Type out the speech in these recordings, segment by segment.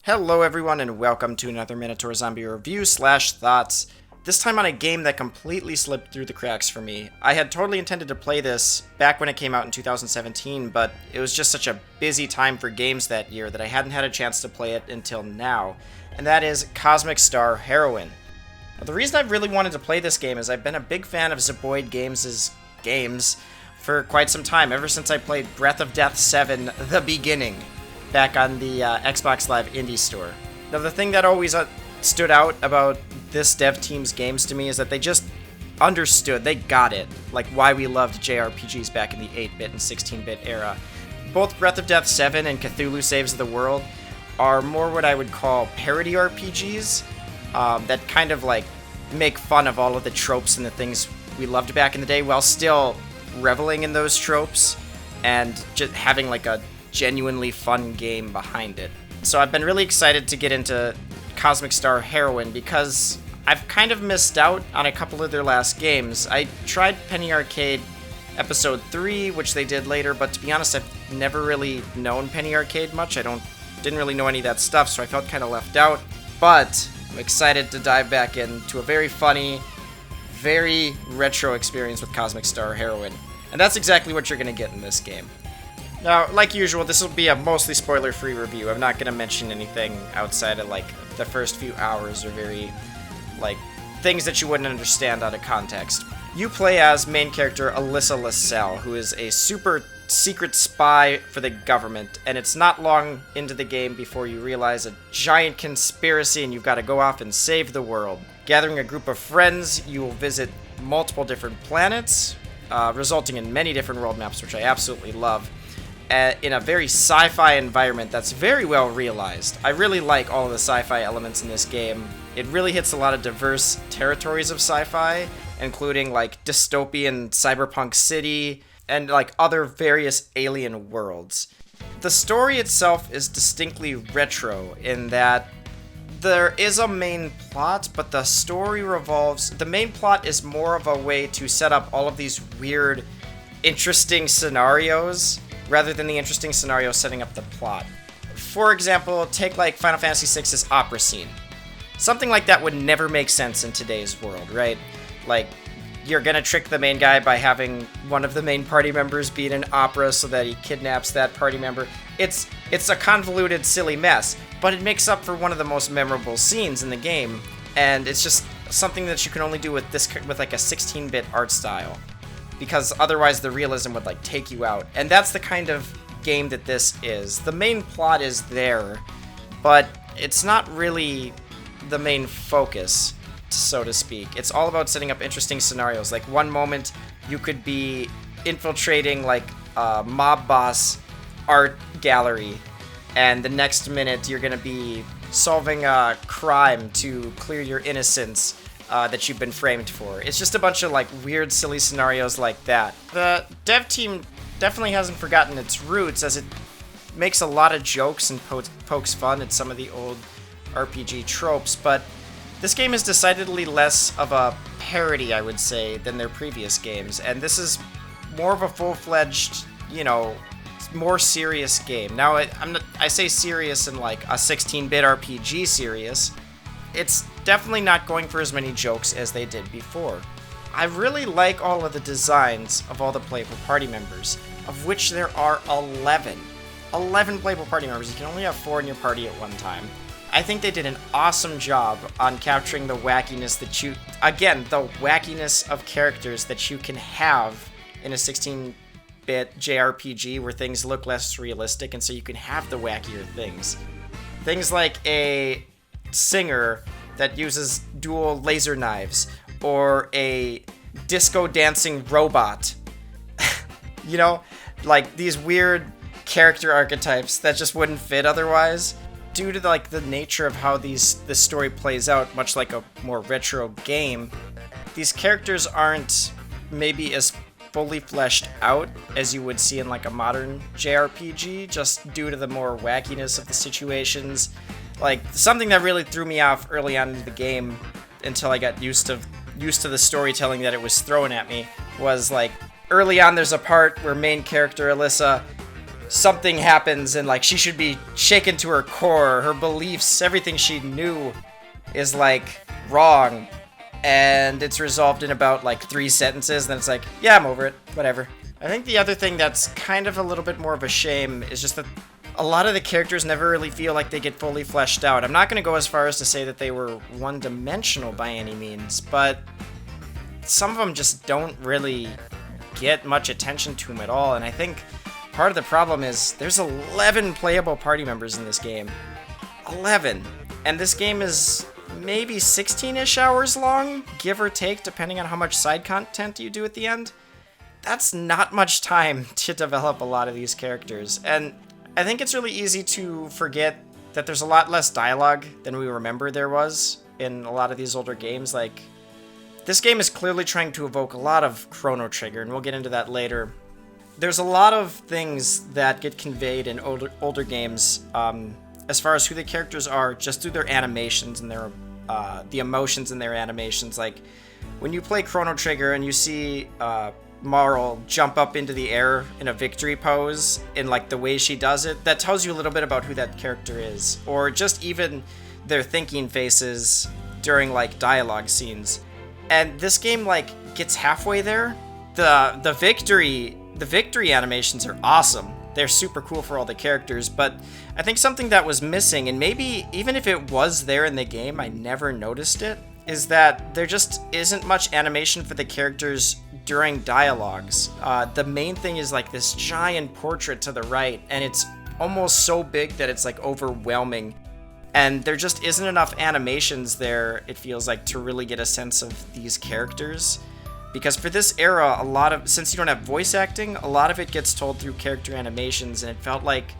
Hello everyone and welcome to another MinotaurZombie review slash thoughts. This time on a game that completely slipped through the cracks for me. I had totally intended to play this back when it came out in 2017, but it was just such a busy time for games that year that I hadn't had a chance to play it until now, and that is Cosmic Star Heroine. Now, the reason I've really wanted to play this game is I've been a big fan of Zeboyd Games' games for quite some time, ever since I played Breath of Death 7: The Beginning back on the Xbox Live Indie Store. Now, the thing that always stood out about this dev team's games to me is that they just understood, they got it, like why we loved JRPGs back in the 8-bit and 16-bit era. Both Breath of Death 7 and Cthulhu Saves the World are more what I would call parody RPGs that kind of like make fun of all of the tropes and the things we loved back in the day while still reveling in those tropes and just having like a genuinely fun game behind it. So I've been really excited to get into Cosmic Star Heroine because I've kind of missed out on a couple of their last games. I tried Penny Arcade Episode 3, which they did later, but to be honest, I've never really known Penny Arcade much. Didn't really know any of that stuff, so I felt kind of left out. But I'm excited to dive back into a very funny, very retro experience with Cosmic Star Heroine. And that's exactly what you're going to get in this game. Now, like usual, this will be a mostly spoiler-free review. I'm not going to mention anything outside of, like, the first few hours or very, like, things that you wouldn't understand out of context. You play as main character Alyssa LaSalle, who is a super secret spy for the government, and it's not long into the game before you realize a giant conspiracy and you've got to go off and save the world. Gathering a group of friends, you will visit multiple different planets, resulting in many different world maps, which I absolutely love. In a very sci-fi environment that's very well realized. I really like all of the sci-fi elements in this game. It really hits a lot of diverse territories of sci-fi, including like dystopian cyberpunk city and like other various alien worlds. The story itself is distinctly retro in that there is a main plot, but the story the main plot is more of a way to set up all of these weird, interesting scenarios rather than the interesting scenario setting up the plot. For example, take like Final Fantasy VI's opera scene. Something like that would never make sense in today's world, right? Like, you're gonna trick the main guy by having one of the main party members be in an opera so that he kidnaps that party member. It's a convoluted, silly mess, but it makes up for one of the most memorable scenes in the game, and it's just something that you can only do with like a 16-bit art style, because otherwise the realism would like take you out. And that's the kind of game that this is. The main plot is there, but it's not really the main focus, so to speak. It's all about setting up interesting scenarios. Like one moment you could be infiltrating like a mob boss art gallery, and the next minute you're gonna be solving a crime to clear your innocence that you've been framed for. It's just a bunch of like weird, silly scenarios like that. The dev team definitely hasn't forgotten its roots, as it makes a lot of jokes and pokes fun at some of the old RPG tropes, but this game is decidedly less of a parody, I would say, than their previous games, and this is more of a full-fledged, more serious game. Now, I say serious in like a 16-bit RPG serious. It's definitely not going for as many jokes as they did before. I really like all of the designs of all the playable party members, of which there are 11. 11 playable party members. You can only have 4 in your party at one time. I think they did an awesome job on capturing the wackiness the wackiness of characters that you can have in a 16-bit JRPG where things look less realistic, and so you can have the wackier things. Things like a singer that uses dual laser knives, or a disco dancing robot. Like these weird character archetypes that just wouldn't fit otherwise. Due to the nature of how the story plays out, much like a more retro game, these characters aren't maybe as fully fleshed out as you would see in like a modern JRPG, just due to the more wackiness of the situations. Like, something that really threw me off early on in the game, until I got used to the storytelling that it was throwing at me, was like, early on there's a part where main character Alyssa something happens and like she should be shaken to her core. Her beliefs, everything she knew is like wrong. And it's resolved in about like 3 sentences. Then it's like, yeah, I'm over it. Whatever. I think the other thing that's kind of a little bit more of a shame is just that a lot of the characters never really feel like they get fully fleshed out. I'm not going to go as far as to say that they were one-dimensional by any means, but some of them just don't really get much attention to them at all. And I think part of the problem is there's 11 playable party members in this game. 11. And this game is maybe 16-ish hours long, give or take, depending on how much side content you do at the end. That's not much time to develop a lot of these characters. And I think it's really easy to forget that there's a lot less dialogue than we remember there was in a lot of these older games. Like, this game is clearly trying to evoke a lot of Chrono Trigger, and we'll get into that later. There's a lot of things that get conveyed in older games as far as who the characters are just through their animations and their the emotions in their animations. Like, when you play Chrono Trigger and you see Marl jump up into the air in a victory pose in like the way she does it, that tells you a little bit about who that character is, or just even their thinking faces during like dialogue scenes. And this game like gets halfway there. The victory animations are awesome. They're super cool for all the characters, but I think something that was missing, and maybe even if it was there in the game I never noticed it, is that there just isn't much animation for the characters during dialogues. The main thing is like this giant portrait to the right, and it's almost so big that it's like overwhelming. And there just isn't enough animations there, it feels like, to really get a sense of these characters. Because for this era, since you don't have voice acting, a lot of it gets told through character animations, and it felt like,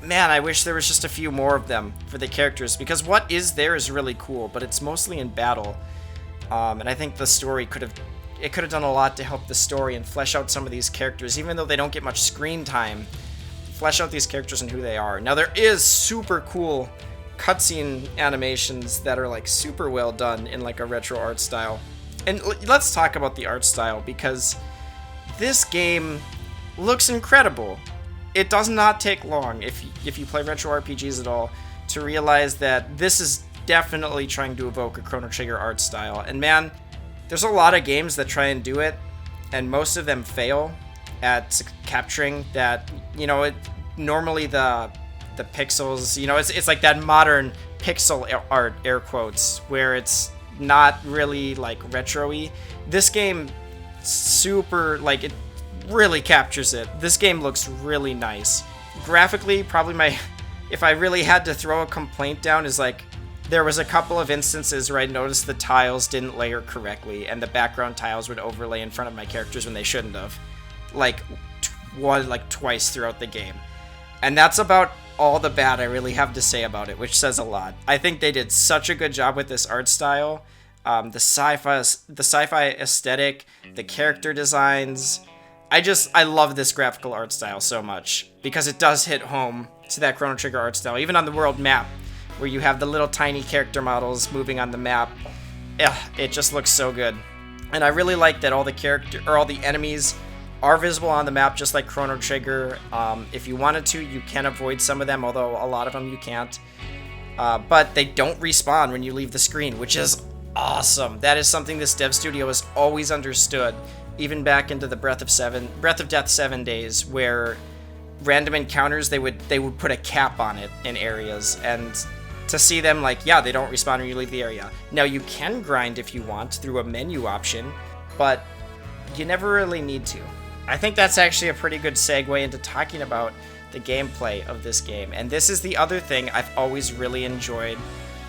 man, I wish there was just a few more of them for the characters, because what is there is really cool, but it's mostly in battle. And I think the story could have done a lot to help the story and flesh out some of these characters, even though they don't get much screen time. Flesh out these characters and who they are. Now, there is super cool cutscene animations that are like super well done in like a retro art style. And let's talk about the art style, because this game looks incredible. It does not take long, if you play retro RPGs at all, to realize that this is definitely trying to evoke a Chrono Trigger art style. And man, there's a lot of games that try and do it, and most of them fail at capturing that. You know, normally the pixels, you know, it's like that modern pixel art, air quotes, where it's not really like retro-y. This game it really captures it. This game looks really nice. Graphically, probably if I really had to throw a complaint down, is like, there was a couple of instances where I noticed the tiles didn't layer correctly, and the background tiles would overlay in front of my characters when they shouldn't have. Like, twice throughout the game. And that's about all the bad I really have to say about it, which says a lot. I think they did such a good job with this art style. The sci-fi aesthetic, the character designs. I love this graphical art style so much, because it does hit home to that Chrono Trigger art style, even on the world map, where you have the little tiny character models moving on the map. It just looks so good. And I really like that all the enemies are visible on the map, just like Chrono Trigger. If you wanted to, you can avoid some of them, although a lot of them you can't. But they don't respawn when you leave the screen, which is awesome. That is something this dev studio has always understood, even back into the Breath of Death 7 days, where random encounters, they would put a cap on it in areas, and to see them like, yeah, they don't respawn when you leave the area. Now, you can grind if you want through a menu option, but you never really need to. I think that's actually a pretty good segue into talking about the gameplay of this game. And this is the other thing I've always really enjoyed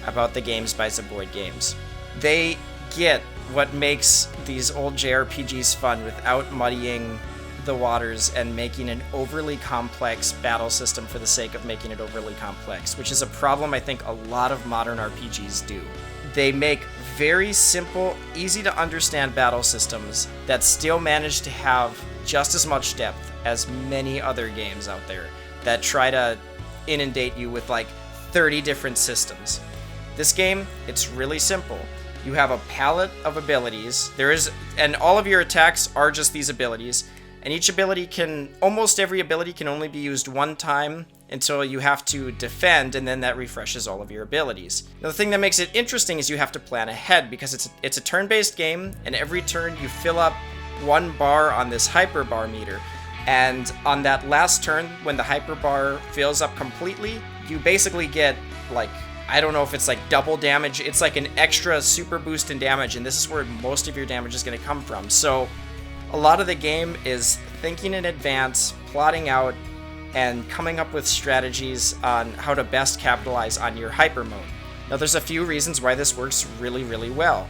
about the games by Zeboyd Games. They get what makes these old JRPGs fun without muddying the waters and making an overly complex battle system for the sake of making it overly complex, which is a problem I think a lot of modern RPGs do. They make very simple, easy to understand battle systems that still manage to have just as much depth as many other games out there that try to inundate you with like 30 different systems. This game, it's really simple. You have a palette of abilities. And all of your attacks are just these abilities. And each ability almost every ability can only be used one time until you have to defend, and then that refreshes all of your abilities. Now, the thing that makes it interesting is you have to plan ahead, because it's a turn-based game, and every turn you fill up one bar on this hyper bar meter. And on that last turn, when the hyper bar fills up completely, you basically get, like, I don't know if it's like double damage. It's like an extra super boost in damage, and this is where most of your damage is going to come from. So a lot of the game is thinking in advance, plotting out, and coming up with strategies on how to best capitalize on your hyper mode. Now, there's a few reasons why this works really, really well.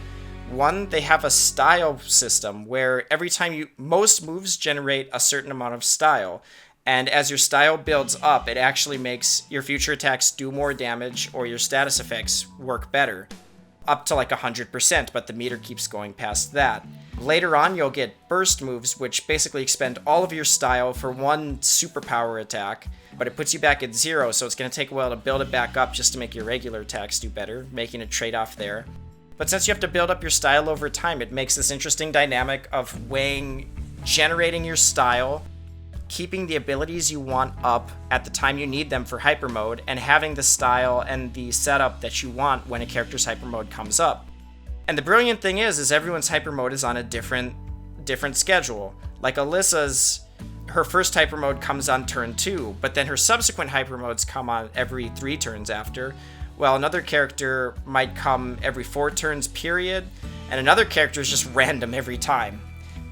One, they have a style system where every time most moves generate a certain amount of style. And as your style builds up, it actually makes your future attacks do more damage or your status effects work better. Up to like 100%, but the meter keeps going past that. Later on, you'll get burst moves, which basically expend all of your style for one superpower attack, but it puts you back at 0, so it's going to take a while to build it back up just to make your regular attacks do better, making a trade-off there. But since you have to build up your style over time, it makes this interesting dynamic of generating your style, keeping the abilities you want up at the time you need them for hyper mode, and having the style and the setup that you want when a character's hyper mode comes up. And the brilliant thing is everyone's hyper mode is on a different schedule. Like Alyssa's, her first hyper mode comes on turn 2, but then her subsequent hyper modes come on every 3 turns after. Well, another character might come every 4 turns period, and another character is just random every time,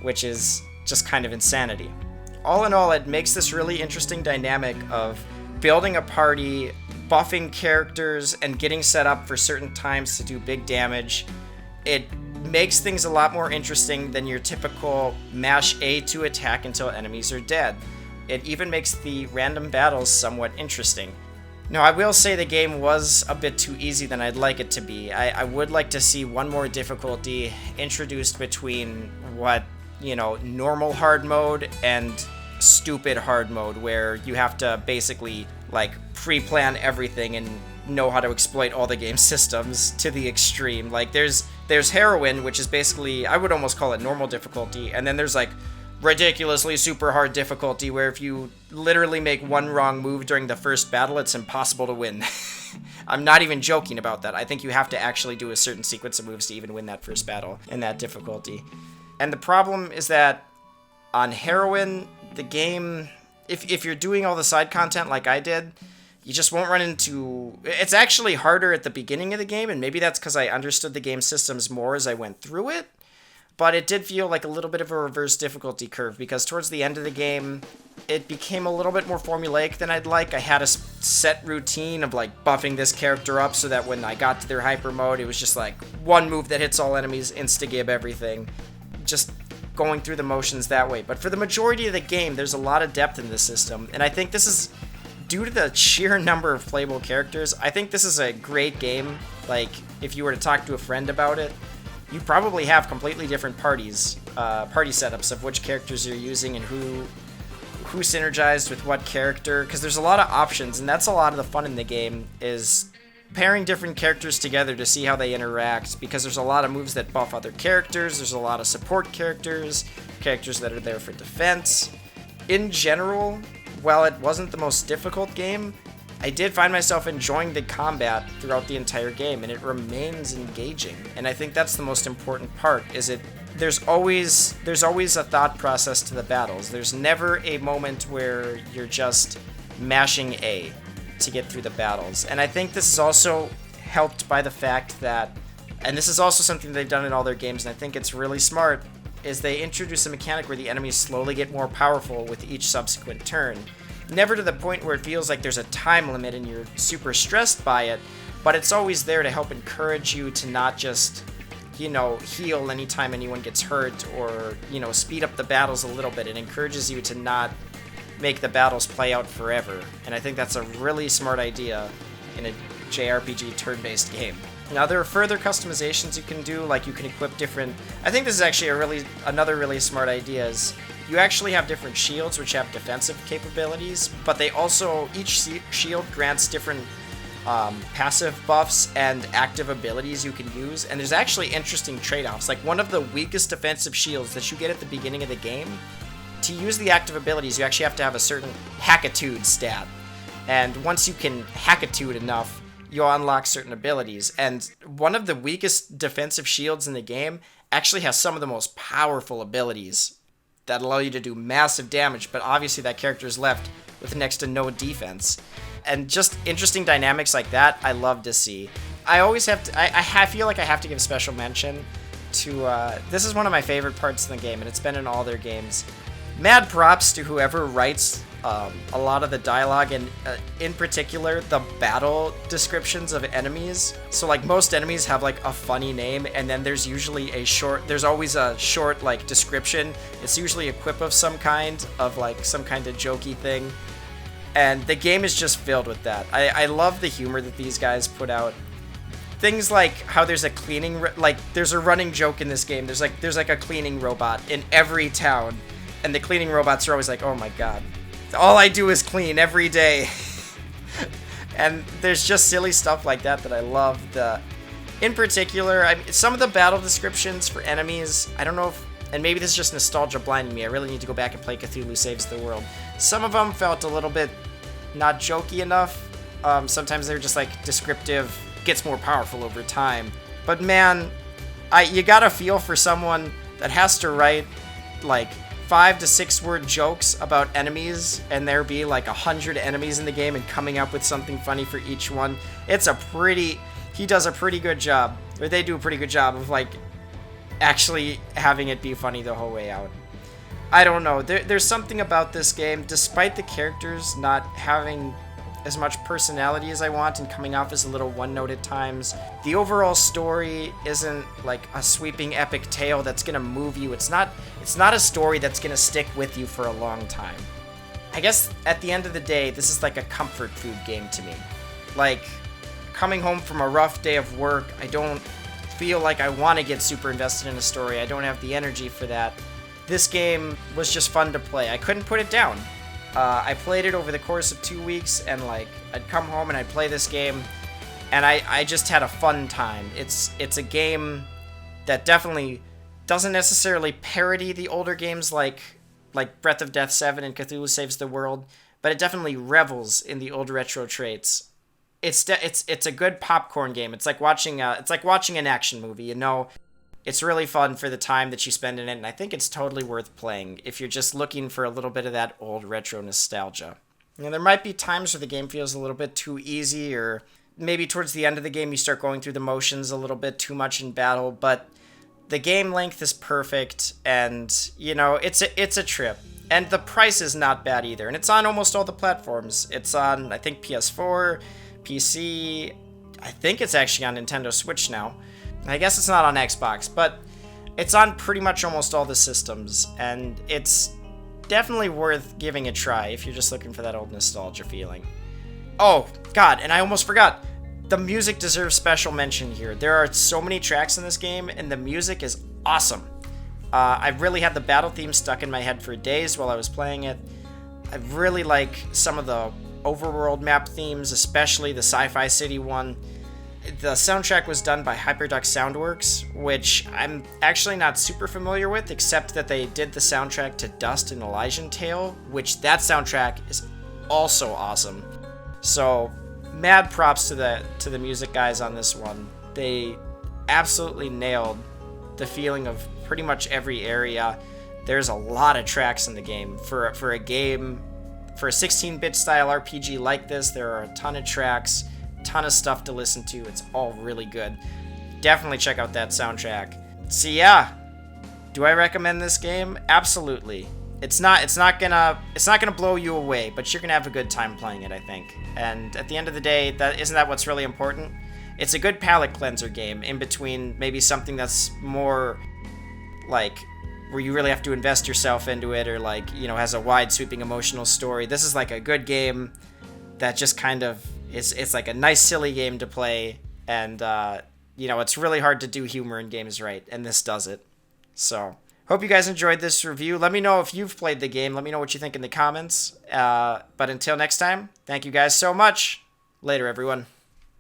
which is just kind of insanity. All in all, it makes this really interesting dynamic of building a party, buffing characters, and getting set up for certain times to do big damage. It makes things a lot more interesting than your typical mash A to attack until enemies are dead. It even makes the random battles somewhat interesting. Now, I will say the game was a bit too easy than I'd like it to be. I would like to see one more difficulty introduced between normal hard mode and stupid hard mode, where you have to basically like pre-plan everything and know how to exploit all the game systems to the extreme. Like there's Heroine, which is basically, I would almost call it normal difficulty, and then there's like ridiculously super hard difficulty where if you literally make one wrong move during the first battle, it's impossible to win. I'm not even joking about that. I think you have to actually do a certain sequence of moves to even win that first battle in that difficulty. And the problem is that on Heroine, the game, if you're doing all the side content like I did, you just won't run into... It's actually harder at the beginning of the game, and maybe that's because I understood the game systems more as I went through it, but it did feel like a little bit of a reverse difficulty curve, because towards the end of the game, it became a little bit more formulaic than I'd like. I had a set routine of like buffing this character up so that when I got to their hyper mode, it was just like one move that hits all enemies, insta-gib everything. Just going through the motions that way. But for the majority of the game, there's a lot of depth in the system, and I think this is, due to the sheer number of playable characters, I think this is a great game. Like, if you were to talk to a friend about it, you probably have completely different party setups of which characters you're using and who synergized with what character, because there's a lot of options, and that's a lot of the fun in the game, is pairing different characters together to see how they interact, because there's a lot of moves that buff other characters, there's a lot of support characters that are there for defense. In general, while it wasn't the most difficult game, I did find myself enjoying the combat throughout the entire game, and it remains engaging. And I think that's the most important part, is there's always a thought process to the battles. There's never a moment where you're just mashing A to get through the battles. And I think this is also helped by the fact that, and this is also something they've done in all their games, and I think it's really smart, is they introduce a mechanic where the enemies slowly get more powerful with each subsequent turn. Never to the point where it feels like there's a time limit and you're super stressed by it, but it's always there to help encourage you to not just, heal anytime anyone gets hurt, or, speed up the battles a little bit. It encourages you to not make the battles play out forever, and I think that's a really smart idea in a JRPG turn-based game. Now, there are further customizations you can do, like you can equip different... I think this is actually another really smart idea, is you actually have different shields which have defensive capabilities, but they also, each shield grants different passive buffs and active abilities you can use, and there's actually interesting trade-offs. Like, one of the weakest defensive shields that you get at the beginning of the game, to use the active abilities, you actually have to have a certain hackitude stat. And once you can hackitude enough, you'll unlock certain abilities. And one of the weakest defensive shields in the game actually has some of the most powerful abilities that allow you to do massive damage, but obviously that character is left with next to no defense. And just interesting dynamics like that, I love to see. I always have to, I feel like I have to give special mention to, this is one of my favorite parts in the game, and it's been in all their games. Mad props to whoever writes a lot of the dialogue, and in particular, the battle descriptions of enemies. So, like, most enemies have, like, a funny name, and then there's usually there's always a short, like, description. It's usually a quip of some kind, of, like, some kind of jokey thing. And the game is just filled with that. I love the humor that these guys put out. Things like how there's a cleaning, there's a running joke in this game. There's like a cleaning robot in every town, and the cleaning robots are always like, oh my god, all I do is clean every day. And there's just silly stuff like that that I love. In particular, some of the battle descriptions for enemies, I don't know if, and maybe this is just nostalgia blinding me, I really need to go back and play Cthulhu Saves the World. Some of them felt a little bit not jokey enough. Sometimes they're just like descriptive, gets more powerful over time. But man, you gotta feel for someone that has to write like 5 to 6 word jokes about enemies, and there be like 100 enemies in the game, and coming up with something funny for each one. He does a pretty good job, or they do a pretty good job of like actually having it be funny the whole way out. I don't know, there's something about this game, despite the characters not having as much personality as I want and coming off as a little one-note at times. The overall story isn't like a sweeping epic tale that's gonna move you. It's not a story that's gonna stick with you for a long time. I guess at the end of the day, this is like a comfort food game to me. Like, coming home from a rough day of work, I don't feel like I want to get super invested in a story. I don't have the energy for that. This game was just fun to play. I couldn't put it down. I played it over the course of 2 weeks, and like I'd come home and I'd play this game, and I just had a fun time. It's a game that definitely doesn't necessarily parody the older games like Breath of Death 7 and Cthulhu Saves the World, but it definitely revels in the old retro traits. It's a good popcorn game. It's like watching an action movie, you know. It's really fun for the time that you spend in it, and I think it's totally worth playing if you're just looking for a little bit of that old retro nostalgia. Now, there might be times where the game feels a little bit too easy, or maybe towards the end of the game you start going through the motions a little bit too much in battle, but the game length is perfect, and, you know, it's a trip. And the price is not bad either, and it's on almost all the platforms. It's on, I think, PS4, PC, I think it's actually on Nintendo Switch now. I guess it's not on Xbox, but it's on pretty much almost all the systems, and it's definitely worth giving a try if you're just looking for that old nostalgia feeling. Oh, God, and I almost forgot. The music deserves special mention here. There are so many tracks in this game, and the music is awesome. I really had the battle theme stuck in my head for days while I was playing it. I really like some of the overworld map themes, especially the Sci-Fi City one. The soundtrack was done by Hyperduck Soundworks, which I'm actually not super familiar with, except that they did the soundtrack to Dust and Elysian Tale, which that soundtrack is also awesome. So, mad props to the music guys on this one. They absolutely nailed the feeling of pretty much every area. There's a lot of tracks in the game. For a 16-bit style RPG like this, there are a ton of tracks. Ton of stuff to listen to. It's all really good. Definitely check out that soundtrack. So yeah, do I recommend this game? Absolutely. It's not gonna blow you away, but you're gonna have a good time playing it, I think. And at the end of the day, isn't that what's really important? It's a good palate cleanser game in between maybe something that's more like where you really have to invest yourself into it, or like, you know, has a wide sweeping emotional story. This is like a good game that just kind of it's like a nice silly game to play, and you know, it's really hard to do humor in games right, and this does it. So hope you guys enjoyed this review. Let me know if you've played the game. Let me know what you think in the comments. But until next time, thank you guys so much. Later, everyone.